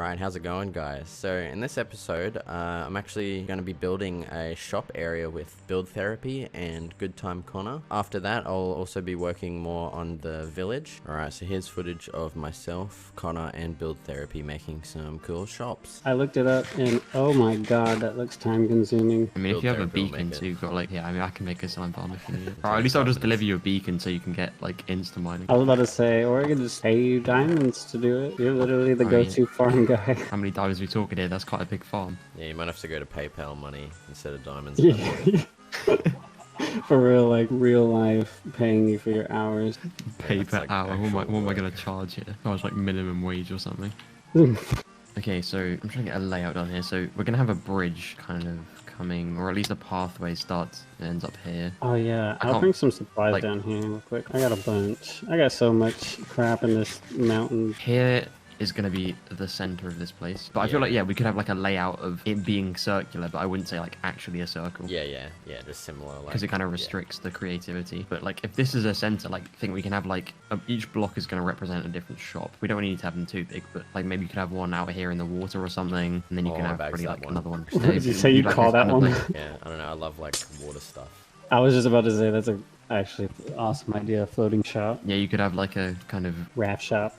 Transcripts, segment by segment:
Alright, how's it going, guys? So in this episode, I'm actually going to be building a shop area with Build Therapy and Good Time Connor. After that, I'll also be working more on the village. Alright, so here's footage of myself, Connor, and Build Therapy making some cool shops. I looked it up and oh my god, that looks time consuming. I mean, if you have a beacon, so you've got like, yeah, I mean, I can make a slime farm if you need it. Or at least I'll just deliver you a beacon so you can get like insta mining. I was about to say, or I could just pay you diamonds to do it. You're literally the go-to farm guy. How many diamonds are we talking here? That's quite a big farm. Yeah, you might have to go to PayPal money instead of diamonds. Yeah. For real, like real life, paying you for your hours. Pay per hour. What am I gonna charge here? Charge like minimum wage or something. Okay, so I'm trying to get a layout on here. So we're gonna have a bridge kind of coming, or at least a pathway starts and ends up here. Oh yeah, I'll bring some supplies down here real quick. I got a bunch. I got so much crap in this mountain. Here is going to be the center of this place, but I feel like, yeah, we could have like a layout of it being circular, but I wouldn't say like actually a circle. Yeah, just similar. Because it kind of restricts the creativity. But like if this is a center, like I think we can have like each block is going to represent a different shop. We don't need to have them too big, but like maybe you could have one out here in the water or something, and then you can have pretty like another one. What did you say you call that one? Yeah, I don't know. I love like water stuff. I was just about to say that's a actually awesome idea, floating shop. Yeah, you could have like a kind of raft shop,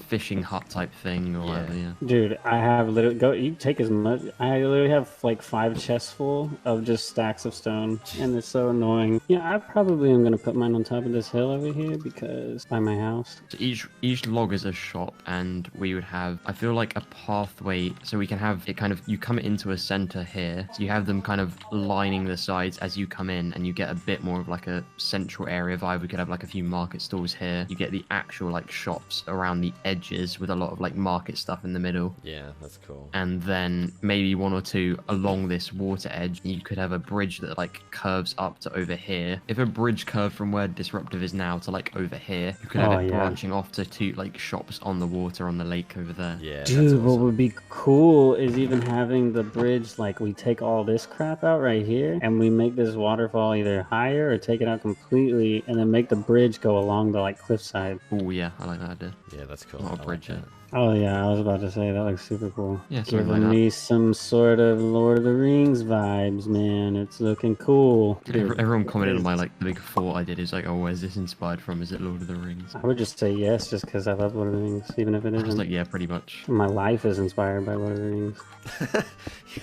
fishing hut type thing or whatever. Yeah. Dude, I have literally you take as much. I literally have like 5 chests full of just stacks of stone, and it's so annoying. Yeah, I probably am gonna put mine on top of this hill over here because by my house. So each log is a shop, and we would have, I feel like, a pathway, so we can have it kind of, you come into a center here, so you have them kind of lining the sides as you come in, and you get a bit more of like a central area vibe. We could have like a few market stalls here. You get the actual like shops around the edges with a lot of like market stuff in the middle. Yeah, that's cool. And then maybe 1 or 2 along this water edge. You could have a bridge that like curves up to over here. If a bridge curved from where Disruptive is now to like over here, you could have it branching off to 2 like shops on the water on the lake over there. Yeah, dude, awesome. What would be cool is even having the bridge, like we take all this crap out right here and we make this waterfall either higher or take it out completely, and then make the bridge go along the like cliffside. Oh yeah, I like that idea. Yeah, that's cool. Not a bridge yet. Oh yeah, I was about to say that looks super cool. Yeah, giving me some sort of Lord of the Rings vibes, man. It's looking cool. Everyone commented on my like the big fort I did. Is like, oh, where's this inspired from? Is it Lord of the Rings? I would just say yes, just because I love Lord of the Rings, even if it isn't. I was like, yeah, pretty much. My life is inspired by Lord of the Rings.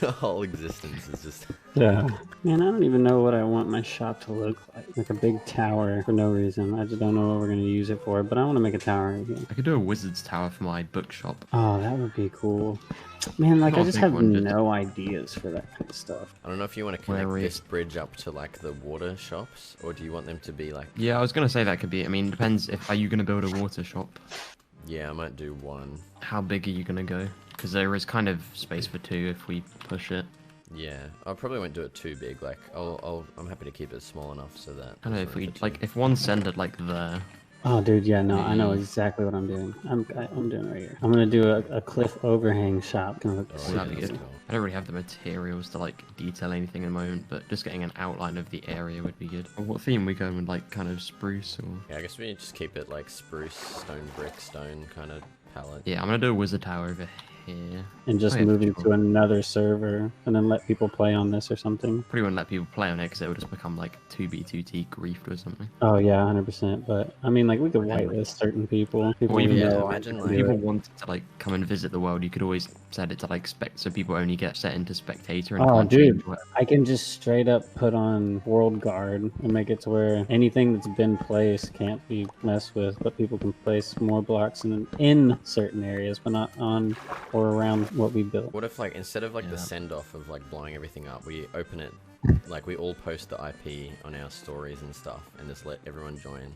Your whole existence is just... Yeah. Man, I don't even know what I want my shop to look like. Like a big tower for no reason. I just don't know what we're going to use it for, but I want to make a tower again. I could do a wizard's tower for my bookshop. Oh, that would be cool. Man, like I just have no ideas for that kind of stuff. I don't know if you want to connect this bridge up to like the water shops, or do you want them to be like... Yeah, I was going to say that could be, I mean, depends if, are you going to build a water shop? Yeah, I might do 1. How big are you going to go? Because there is kind of space for 2 if we push it. Yeah, I probably won't do it too big. Like, I'm happy to keep it small enough so that... I don't know, if we, like, if one centered like there... Oh, dude, yeah, no, I know exactly what I'm doing. I'm doing right here. I'm gonna do a cliff overhang shop. Gonna look that'd be good. Cool. I don't really have the materials to like detail anything in the moment, but just getting an outline of the area would be good. What theme we going with, like kind of spruce or? Yeah, I guess we just keep it like spruce, stone, brick, stone kind of palette. Yeah, I'm gonna do a wizard tower over here. And just moving to another server and then let people play on this or something. Probably wouldn't let people play on it because it would just become like 2B2T griefed or something. Oh yeah, 100%. But I mean, like we could whitelist certain people. Or even imagine like, people wanted to like come and visit the world. You could always set it to like so people only get set into spectator. And oh dude, I can just straight up put on world guard and make it to where anything that's been placed can't be messed with, but people can place more blocks in certain areas, but not on or around what we built. What if like instead of like the send off of like blowing everything up, we open it, like we all post the IP on our stories and stuff, and just let everyone join.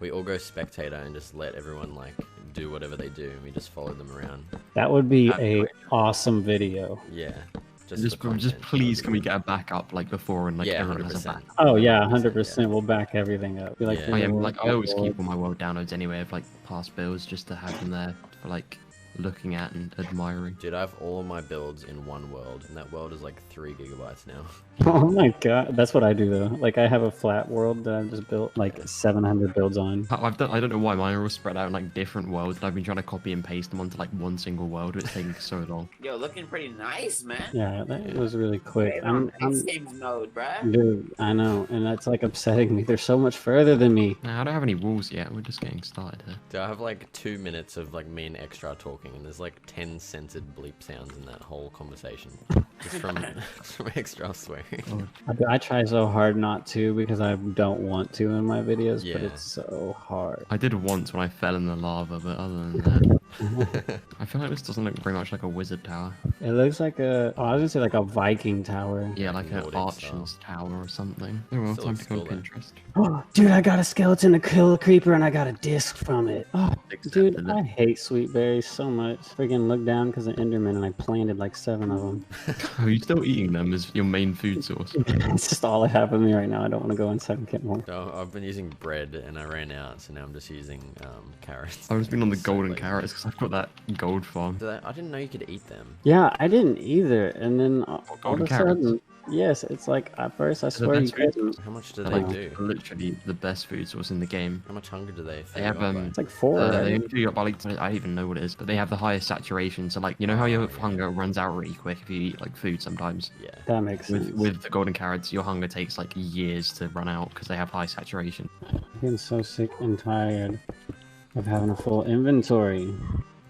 We all go spectator and just let everyone like do whatever they do, and we just follow them around. That would be a awesome video. Yeah. Just please, can we get a backup like before and like everyone has a back? Oh yeah, 100%. We'll back everything up. Like, like I always keep all my world downloads anyway of like past builds just to have them there for like looking at and admiring. Dude, I have all my builds in one world, and that world is like 3 gigabytes now. Oh my god, that's what I do though. Like I have a flat world that I've just built like 700 builds on. I don't know why mine are all spread out in like different worlds, and I've been trying to copy and paste them onto like one single world, but it's taking so long. Yo, looking pretty nice, man. Yeah, that was really quick. I'm games mode, bruh. Dude, I know, and that's like upsetting me. They're so much further than me. Nah, I don't have any rules yet. We're just getting started here. Dude, I have like 2 minutes of like me and Extra talking, and there's like 10 censored bleep sounds in that whole conversation. Just from Extra swearing. I try so hard not to because I don't want to in my videos, but Yeah. it's so hard. I did once when I fell in the lava, but other than that, I feel like this doesn't look very much like a wizard tower. It looks like a, oh, I was gonna say like a Viking tower. Yeah, like an Nordic archer's tower or something. Oh well, Still time looks to go on cool, though. Pinterest. Oh, dude, I got a skeleton to kill a creeper and I got a disc from it. Oh, dude, Accepted it. I hate sweet berries so much. Freaking look down because of Enderman and I planted like 7 of them. Are you still eating them as your main food source? It's just all I have with me right now. I don't want to go inside and get more. So I've been using bread, and I ran out, so now I'm just using carrots. I've just been on the So golden lazy. carrots because I've got that gold farm. I didn't know you could eat them. Yeah, I didn't either. And then all golden of a carrots? sudden, yes, it's like at first I the swear you best food couldn't. How much do They're they like do? literally the best food source in the game. How much hunger do they? They have It's like 4, they right? do your body. I don't even know what it is, but they have the highest saturation. So like, you know how your hunger runs out really quick if you eat like food sometimes. Yeah. That makes sense. With the golden carrots, your hunger takes like years to run out because they have high saturation. I'm getting so sick and tired of having a full inventory.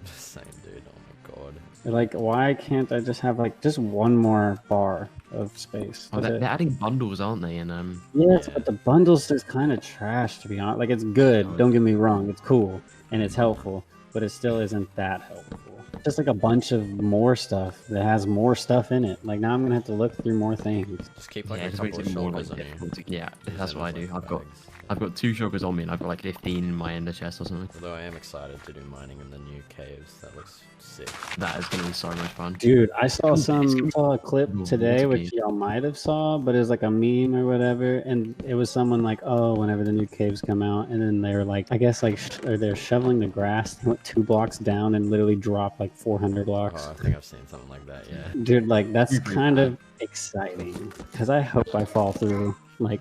Same, dude. Oh my god. Like, why can't I just have like just one more bar of space? Oh, That's they're it. adding bundles, aren't they? And Yes, Yeah. but the bundles is kind of trash, to be honest. Like, it's good. Don't get me wrong. It's cool and it's helpful, but it still isn't that helpful. Just like a bunch of more stuff that has more stuff in it. Like, now I'm gonna have to look through more things. Just keep like yeah, a it just couple makes of it more like shulkers on you. difficult to, yeah, Use that's them what I as, do. like, bags. I've got 2 shulkers on me, and I've got like 15 in my ender chest or something. Although I am excited to do mining in the new caves. That looks sick. That is gonna be so much fun. Dude, I saw It's gonna be a clip cool today, to which be- y'all might have saw, but it was like a meme or whatever, and it was someone like, oh, whenever the new caves come out, and then they were like, I guess like, or they're shoveling the grass, they went 2 blocks down and literally dropped like 400 blocks. Oh, I think I've seen something like that. Yeah. Dude, like that's You'd be kind fine. of exciting because I hope I fall through. Like,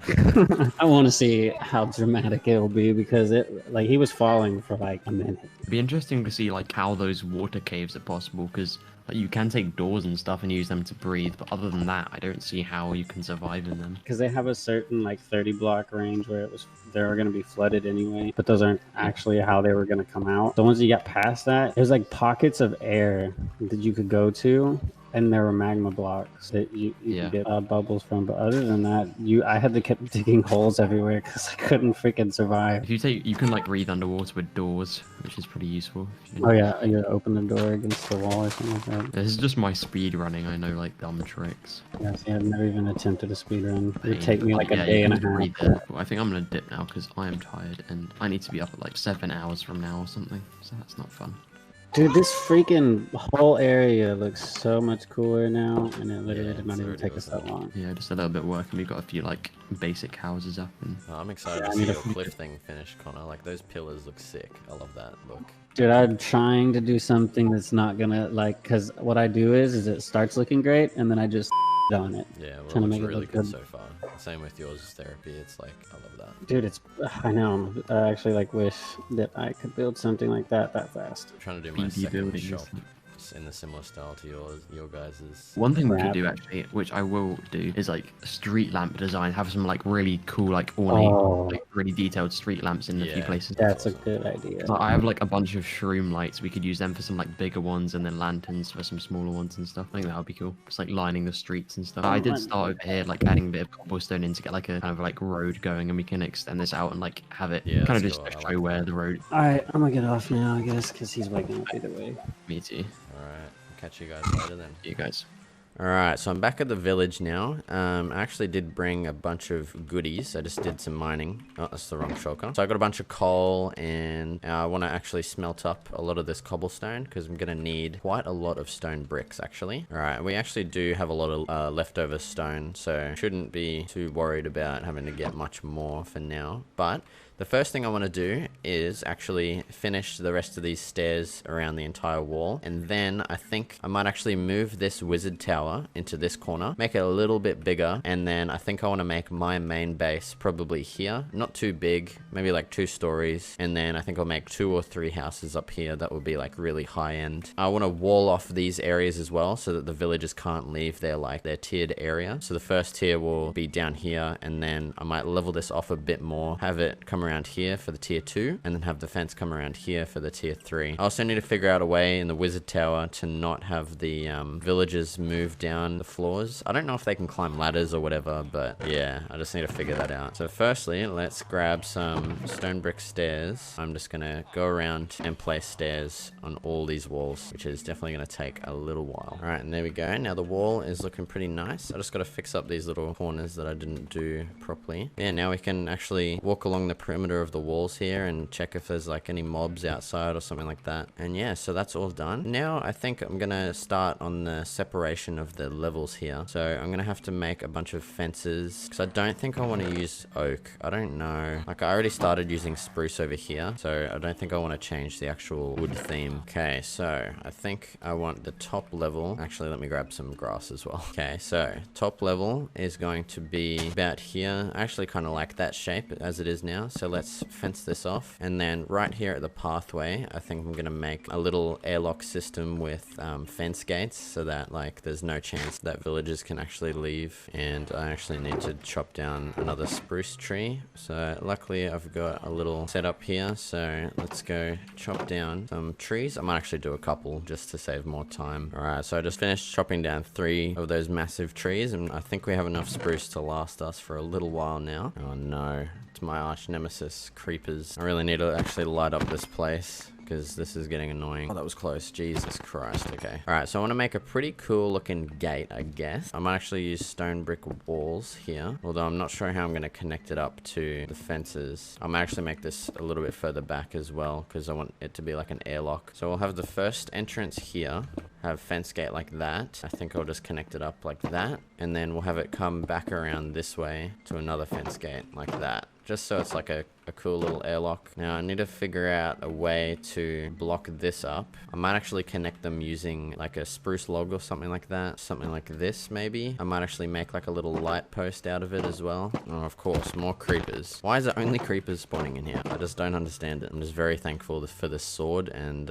I want to see how dramatic it will be because it, like, he was falling for like a minute. It'd be interesting to see like how those water caves are possible because like, you can take doors and stuff and use them to breathe, but other than that, I don't see how you can survive in them. Because they have a certain like 30 block range where they're going to be flooded anyway, but those aren't actually how they were going to come out. The ones you got past that, there's like pockets of air that you could go to. And there were magma blocks that you Yeah. could get bubbles from, but other than that, I had to keep digging holes everywhere because I couldn't freaking survive. If you can like breathe underwater with doors, which is pretty useful. Oh yeah, you open the door against the wall or something like that. This is just my speed running. I know like dumb tricks. Yeah, see, I've never even attempted a speed run. It would take me like a Yeah, day you and a can breathe half. it. Well, I think I'm gonna dip now because I am tired and I need to be up at like 7 hours from now or something. So that's not fun. Dude, this freaking whole area looks so much cooler now, and it literally Yeah, did not it's even already take us that awesome. long. Yeah, just a little bit of work and we've got a few like basic houses up and Oh, I'm excited Yeah, I to need see a your few- cliff thing finished, Connor. Like those pillars look sick. I love that look. Dude, I'm trying to do something that's not gonna like, cause what I do is it starts looking great, and then I just on it. Yeah, well, Trying to it make looks it really look good good. so far. Same with yours therapy. It's like I love that. Dude, I know. I actually like wish that I could build something like that fast. I'm trying to do my BD second building. shop. isn't it? It's in a similar style to your guys's. One thing we could Crap. do actually, which I will do, is like street lamp design. Have some like really cool, like ornate, Oh. like really detailed street lamps in a few Yeah. places. That's a awesome. good idea. So I have like a bunch of shroom lights. We could use them for some like bigger ones, and then lanterns for some smaller ones and stuff. I think that would be cool. Just like lining the streets and stuff. I did start over here, like adding a bit of cobblestone in to get like a kind of like road going, and we can extend this out and like have it Yeah, kind of that's just cool. I show like where that. the road. All right, I'm gonna get off now, I guess, because he's waking up either way. Me too. All right. Catch you guys later then. You guys. Alright, so I'm back at the village now. I actually did bring a bunch of goodies. I just did some mining. Oh, that's the wrong shulker. So I got a bunch of coal, and I want to actually smelt up a lot of this cobblestone because I'm going to need quite a lot of stone bricks, actually. Alright, we actually do have a lot of leftover stone, so shouldn't be too worried about having to get much more for now. But the first thing I want to do is actually finish the rest of these stairs around the entire wall, and then I think I might actually move this wizard tower into this corner, make it a little bit bigger, and then I think I want to make my main base probably here, not too big, maybe like 2 stories, and then I think I'll make 2 or 3 houses up here that will be like really high end. I want to wall off these areas as well so that the villagers can't leave their tiered area. So the first tier will be down here, and then I might level this off a bit more, have it come around here for the tier 2, and then have the fence come around here for the tier 3. I also need to figure out a way in the wizard tower to not have the villagers move down the floors. I don't know if they can climb ladders or whatever, but yeah, I just need to figure that out. So firstly, let's grab some stone brick stairs. I'm just gonna go around and place stairs on all these walls, which is definitely gonna take a little while. All right, and there we go. Now the wall is looking pretty nice. I just gotta fix up these little corners that I didn't do properly. Yeah, now we can actually walk along the perimeter of the walls here and check if there's like any mobs outside or something like that. And yeah, so that's all done. Now I think I'm gonna start on the separation of the levels here. So I'm gonna have to make a bunch of fences because I don't think I want to use oak. I don't know. Like, I already started using spruce over here, so I don't think I want to change the actual wood theme. Okay, so I think I want the top level. Actually, let me grab some grass as well. Okay, so top level is going to be about here. I actually kind of like that shape as it is now, so let's fence this off. And then right here at the pathway, I think I'm gonna make a little airlock system with fence gates so that like there's no chance that villagers can actually leave. And I actually need to chop down another spruce tree, so luckily I've got a little setup here. So let's go chop down some trees. I might actually do a couple just to save more time. All right, so I just finished chopping down 3 of those massive trees, and I think we have enough spruce to last us for a little while now. Oh no, it's my arch nemesis, creepers. I really need to actually light up this place because this is getting annoying. Oh, that was close. Jesus Christ. Okay. All right, so I want to make a pretty cool looking gate, I guess. I might actually use stone brick walls here, although I'm not sure how I'm going to connect it up to the fences. I might actually make this a little bit further back as well because I want it to be like an airlock. So we'll have the first entrance here, have fence gate like that. I think I'll just connect it up like that, and then we'll have it come back around this way to another fence gate like that, just so it's like a cool little airlock. Now I need to figure out a way to block this up. I might actually connect them using like a spruce log or something like that. Something like this maybe. I might actually make like a little light post out of it as well. Oh, of course, more creepers. Why is it only creepers spawning in here? I just don't understand it. I'm just very thankful for this sword and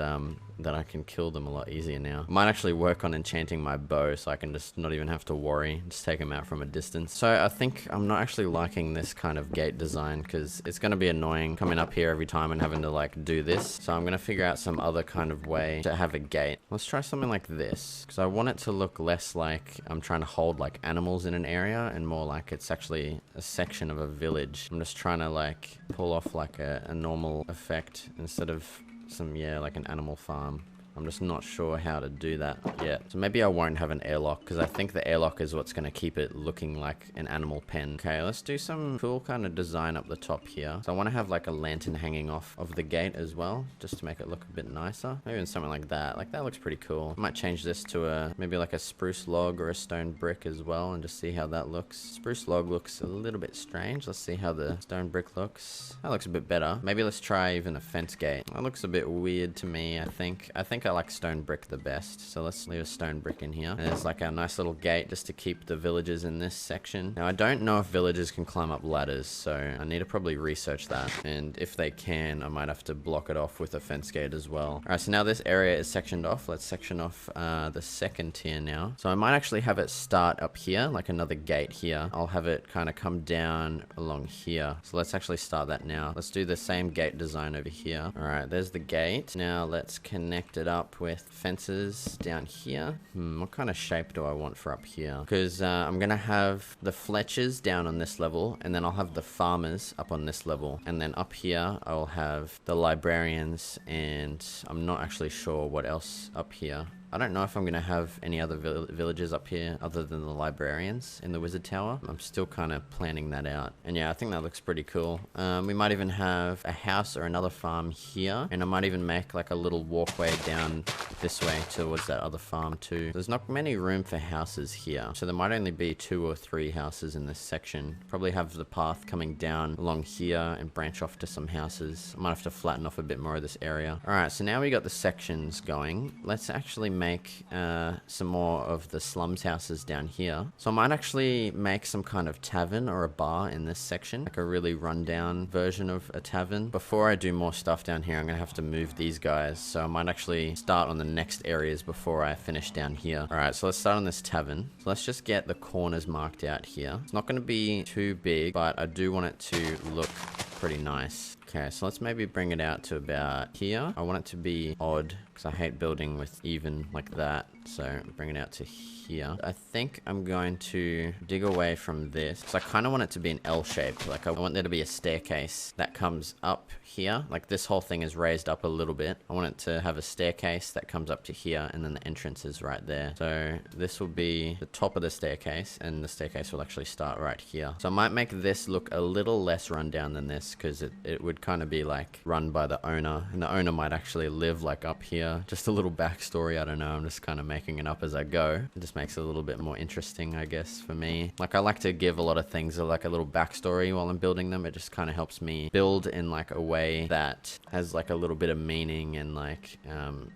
that I can kill them a lot easier now. I might actually work on enchanting my bow so I can just not even have to worry. Just take them out from a distance. So I think I'm not actually liking this kind of gate design because it's going to be annoying coming up here every time and having to like do this. So I'm going to figure out some other kind of way to have a gate. Let's try something like this because I want it to look less like I'm trying to hold like animals in an area and more like it's actually a section of a village. I'm just trying to like pull off like a normal effect instead of some, yeah, like an animal farm. I'm just not sure how to do that yet. So maybe I won't have an airlock because I think the airlock is what's going to keep it looking like an animal pen. Okay, let's do some cool kind of design up the top here. So I want to have like a lantern hanging off of the gate as well, just to make it look a bit nicer. Maybe even something like that. Like that looks pretty cool. I might change this to maybe like a spruce log or a stone brick as well and just see how that looks. Spruce log looks a little bit strange. Let's see how the stone brick looks. That looks a bit better. Maybe let's try even a fence gate. That looks a bit weird to me, I think. I think I like stone brick the best, so let's leave a stone brick in here. And there's like a nice little gate just to keep the villagers in this section. Now I don't know if villagers can climb up ladders, so I need to probably research that, and if they can I might have to block it off with a fence gate as well. Alright, so now this area is sectioned off. Let's section off the second tier now. So I might actually have it start up here, like another gate here. I'll have it kind of come down along here. So let's actually start that now. Let's do the same gate design over here. Alright, there's the gate. Now let's connect it up with fences down here. What kind of shape do I want for up here? Because I'm gonna have the Fletchers down on this level, and then I'll have the farmers up on this level, and then up here I'll have the librarians, and I'm not actually sure what else up here. I don't know if I'm gonna have any other villages up here other than the librarians in the wizard tower. I'm still kind of planning that out. And yeah, I think that looks pretty cool. We might even have a house or another farm here, and I might even make like a little walkway down this way towards that other farm too. There's not many room for houses here, so there might only be 2 or 3 houses in this section. Probably have the path coming down along here and branch off to some houses. I might have to flatten off a bit more of this area. Alright, so now we got the sections going. Let's actually make some more of the slums houses down here. So I might actually make some kind of tavern or a bar in this section, like a really rundown version of a tavern. Before I do more stuff down here, I'm gonna have to move these guys, so I might actually start on the next areas before I finish down here. Alright, so let's start on this tavern. So let's just get the corners marked out here. It's not gonna be too big, but I do want it to look pretty nice. Okay, so let's maybe bring it out to about here. I want it to be odd because I hate building with even like that. So bring it out to here. I think I'm going to dig away from this because I kind of want it to be an L shape. Like I want there to be a staircase that comes up here. Like this whole thing is raised up a little bit. I want it to have a staircase that comes up to here, and then the entrance is right there. So this will be the top of the staircase, and the staircase will actually start right here. So I might make this look a little less rundown than this because it would kind of be like run by the owner, and the owner might actually live like up here. Just a little backstory. I don't know. I'm just kind of making it up as I go. It just makes it a little bit more interesting, I guess, for me. Like I like to give a lot of things like a little backstory while I'm building them. It just kind of helps me build in like a way that has like a little bit of meaning, and like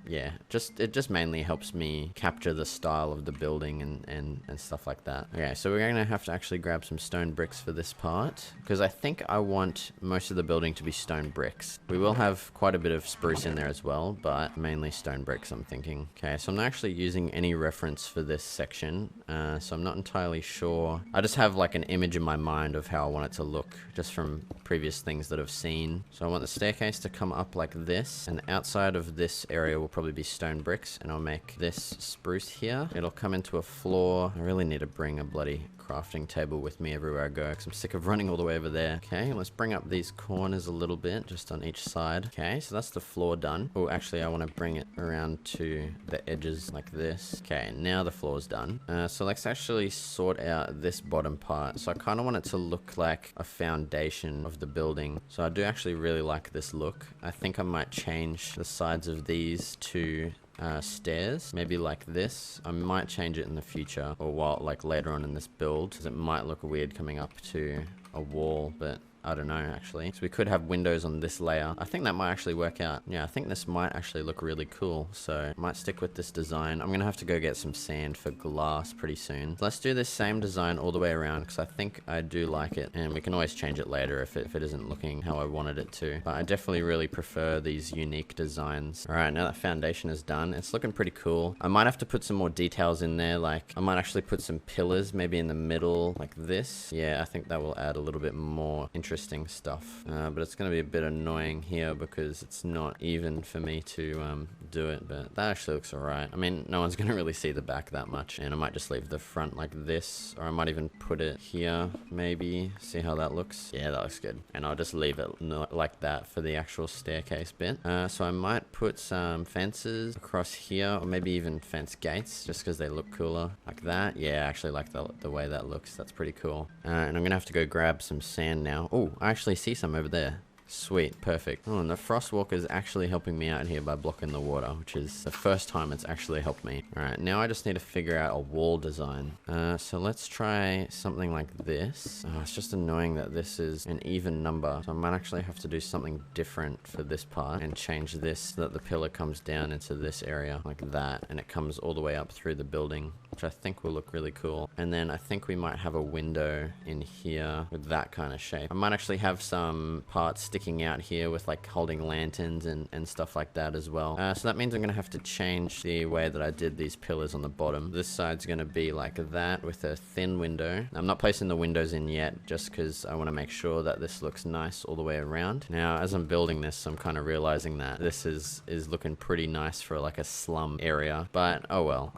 yeah, it just mainly helps me capture the style of the building and stuff like that. Okay, so we're gonna have to actually grab some stone bricks for this part because I think I want most of the building to be stone bricks. We will have quite a bit of spruce in there as well, but mainly stone bricks, I'm thinking. Okay, so I'm not actually using any reference for this section, so I'm not entirely sure. I just have like an image in my mind of how I want it to look just from previous things that I've seen. So I want the staircase to come up like this, and the outside of this area will probably be stone bricks, and I'll make this spruce here. It'll come into a floor. I really need to bring a bloody crafting table with me everywhere I go because I'm sick of running all the way over there. Okay, let's bring up these corners a little bit just on each side. Okay, so that's the floor done. Oh, actually I want to bring it around to the edges like this. Okay, now the floor's done. So let's actually sort out this bottom part. So I kind of want it to look like a foundation of the building. So I do actually really like this look. I think I might change the sides of these to stairs, maybe like this. I might change it in the future, or while like later on in this build, because it might look weird coming up to a wall, but I don't know actually. So we could have windows on this layer. I think that might actually work out. Yeah, I think this might actually look really cool. So I might stick with this design. I'm gonna have to go get some sand for glass pretty soon. So let's do this same design all the way around because I think I do like it, and we can always change it later if it isn't looking how I wanted it to. But I definitely really prefer these unique designs. All right, now that foundation is done, it's looking pretty cool. I might have to put some more details in there. Like I might actually put some pillars maybe in the middle like this. Yeah, I think that will add a little bit more interesting stuff, but it's going to be a bit annoying here because it's not even for me to do it, but that actually looks alright. I mean, no one's going to really see the back that much, and I might just leave the front like this, or I might even put it here, maybe, see how that looks. Yeah, that looks good, and I'll just leave it like that for the actual staircase bit. So I might put some fences across here, or maybe even fence gates, just because they look cooler, like that. Yeah, I actually like the way that looks. That's pretty cool. And I'm gonna have to go grab some sand now. Oh, I actually see some over there. Sweet, perfect. Oh, and the Frostwalker is actually helping me out here by blocking the water, which is the first time it's actually helped me. Alright, now I just need to figure out a wall design. So let's try something like this. Oh, it's just annoying that this is an even number, so I might actually have to do something different for this part and change this so that the pillar comes down into this area like that, and it comes all the way up through the building, which I think will look really cool. And then I think we might have a window in here with that kind of shape. I might actually have some parts sticking out here with like holding lanterns and stuff like that as well. So that means I'm gonna have to change the way that I did these pillars on the bottom. This side's gonna be like that with a thin window. I'm not placing the windows in yet just because I want to make sure that this looks nice all the way around. Now as I'm building this, I'm kind of realizing that this is looking pretty nice for like a slum area, but oh well.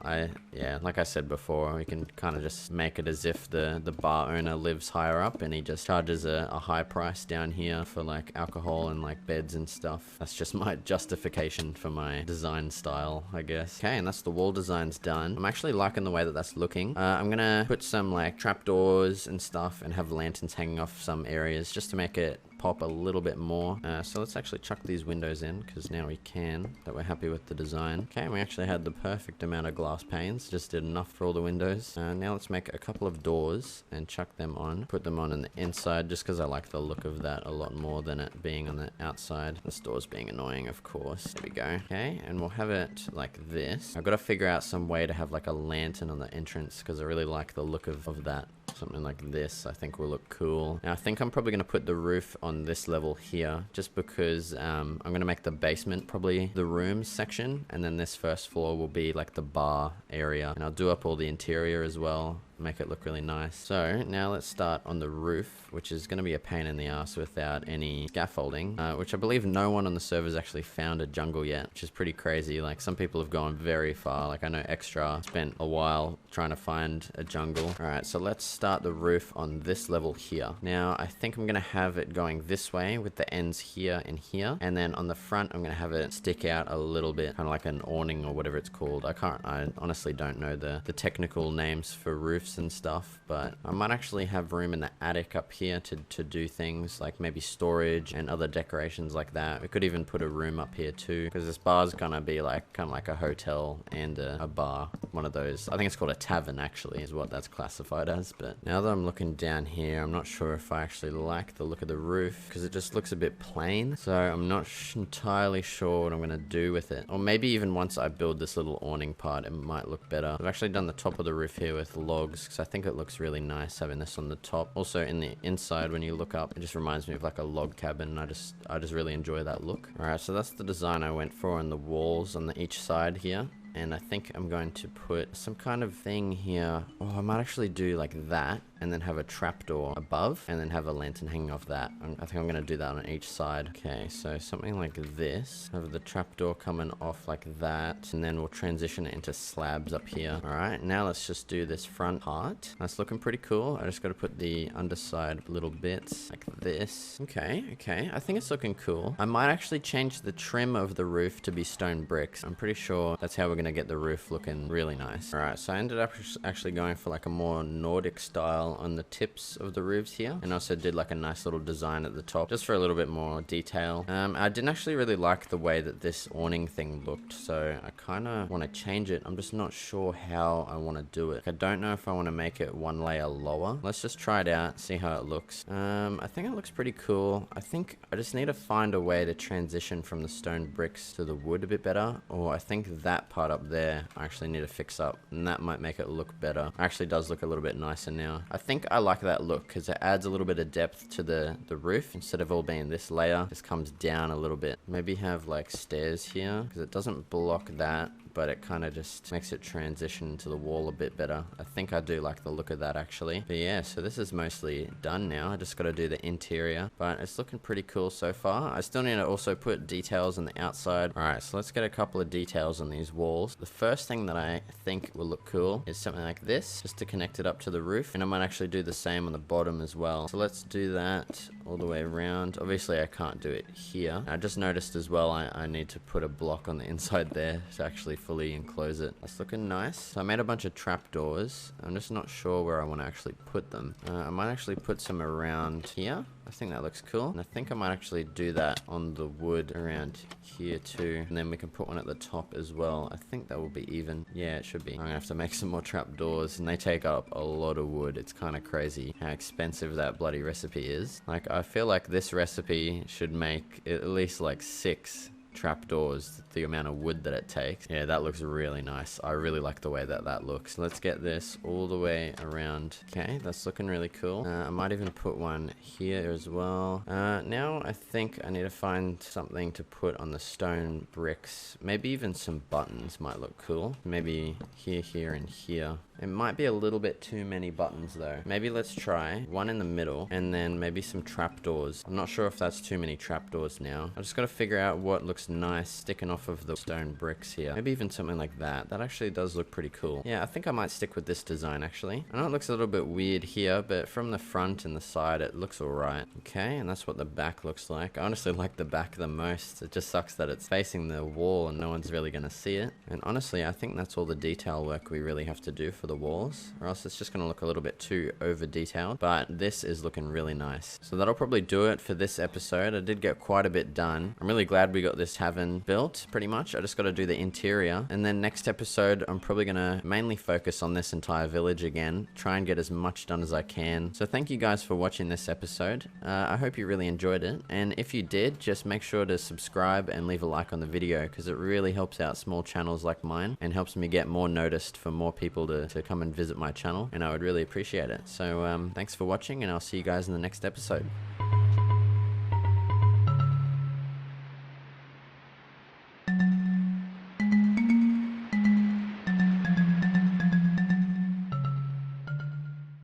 Yeah, like I said before, we can kind of just make it as if the bar owner lives higher up and he just charges a high price down here for like like alcohol and like beds and stuff. That's just my justification for my design style, I guess. Okay, and that's the wall designs done. I'm actually liking the way that that's looking. I'm gonna put some like trapdoors and stuff and have lanterns hanging off some areas just to make it pop a little bit more. So let's actually chuck these windows in, because now we can, that we're happy with the design. Okay, and we actually had the perfect amount of glass panes, just did enough for all the windows. Now let's make a couple of doors and chuck them on, put them on the inside, just because I like the look of that a lot more than it being on the outside. This door's being annoying, of course. There we go. Okay, and we'll have it like this. I've got to figure out some way to have like a lantern on the entrance, because I really like the look of that. Something like this I think will look cool. Now I think I'm probably going to put the roof on this level here, just because I'm going to make the basement probably the rooms section, and then this first floor will be like the bar area, and I'll do up all the interior as well, make it look really nice. So now let's start on the roof, which is going to be a pain in the ass without any scaffolding, which I believe no one on the server's actually found a jungle yet, which is pretty crazy. Like, some people have gone very far. Like, I know Extra spent a while trying to find a jungle. All right, so let's start the roof on this level here. Now I think I'm going to have it going this way with the ends here and here, and then on the front I'm going to have it stick out a little bit, kind of like an awning or whatever it's called. I honestly don't know the technical names for roofs and stuff, but I might actually have room in the attic up here to do things like maybe storage and other decorations like that. We could even put a room up here too, because this bar's gonna be like kind of like a hotel and a bar, one of those. I think it's called a tavern actually is what that's classified as. But now that I'm looking down here, I'm not sure if I actually like the look of the roof, because it just looks a bit plain, so I'm not entirely sure what I'm gonna do with it. Or maybe even once I build this little awning part, it might look better. I've actually done the top of the roof here with logs, because I think it looks really nice having this on the top. Also in the inside, when you look up, it just reminds me of like a log cabin. I just really enjoy that look. All right, so that's the design I went for on the walls on each side here. And I think I'm going to put some kind of thing here. Oh, I might actually do like that, and then have a trapdoor above, and then have a lantern hanging off that. I think I'm going to do that on each side. Okay, so something like this. Have the trapdoor coming off like that, and then we'll transition it into slabs up here. All right, now let's just do this front part. That's looking pretty cool. I just got to put the underside little bits like this. Okay, I think it's looking cool. I might actually change the trim of the roof to be stone bricks. I'm pretty sure that's how we're going to get the roof looking really nice. All right, so I ended up actually going for like a more Nordic style on the tips of the roofs here, and also did like a nice little design at the top just for a little bit more detail. I didn't actually really like the way that this awning thing looked, so I kind of want to change it. I'm just not sure how I want to do it. I don't know if I want to make it one layer lower. Let's just try it out, see how it looks. I think it looks pretty cool. I think I just need to find a way to transition from the stone bricks to the wood a bit better, or I think that part up there I actually need to fix up, and that might make it look better. It actually does look a little bit nicer now. I think I like that look because it adds a little bit of depth to the roof. Instead of all being this layer, this comes down a little bit. Maybe have like stairs here, because it doesn't block that, but it kind of just makes it transition to the wall a bit better. I think I do like the look of that actually. But yeah, so this is mostly done now. I just got to do the interior, but it's looking pretty cool so far. I still need to also put details on the outside. All right, so let's get a couple of details on these walls. The first thing that I think will look cool is something like this, just to connect it up to the roof, and I might actually do the same on the bottom as well. So let's do that all the way around. Obviously I can't do it here. I just noticed as well I need to put a block on the inside there to actually fully enclose it. That's looking nice. So I made a bunch of trapdoors. I'm just not sure where I want to actually put them. I might actually put some around here. I think that looks cool. And I think I might actually do that on the wood around here too. And then we can put one at the top as well. I think that will be even. Yeah, it should be. I'm gonna have to make some more trapdoors, and they take up a lot of wood. It's kind of crazy how expensive that bloody recipe is. Like, I feel like this recipe should make at least like 6 trapdoors, the amount of wood that it takes. Yeah, that looks really nice. I really like the way that looks. Let's get this all the way around. Okay, that's looking really cool. I might even put one here as well. Now I think I need to find something to put on the stone bricks. Maybe even some buttons might look cool. Maybe here, and here. It might be a little bit too many buttons though. Maybe let's try one in the middle, and then maybe some trapdoors. I'm not sure if that's too many trapdoors now. I just gotta figure out what looks looks nice sticking off of the stone bricks here. Maybe even something like that. That actually does look pretty cool. Yeah, I think I might stick with this design actually. I know it looks a little bit weird here, but from the front and the side it looks alright. Okay, and that's what the back looks like. I honestly like the back the most. It just sucks that it's facing the wall and no one's really gonna see it. And honestly, I think that's all the detail work we really have to do for the walls, or else it's just gonna look a little bit too over detailed. But this is looking really nice. So that'll probably do it for this episode. I did get quite a bit done. I'm really glad we got this tavern built, pretty much. I just got to do the interior. And then next episode, I'm probably going to mainly focus on this entire village again. Try and get as much done as I can. So thank you guys for watching this episode. I hope you really enjoyed it. And if you did, just make sure to subscribe and leave a like on the video, because it really helps out small channels like mine and helps me get more noticed for more people to come and visit my channel. And I would really appreciate it. So thanks for watching, and I'll see you guys in the next episode.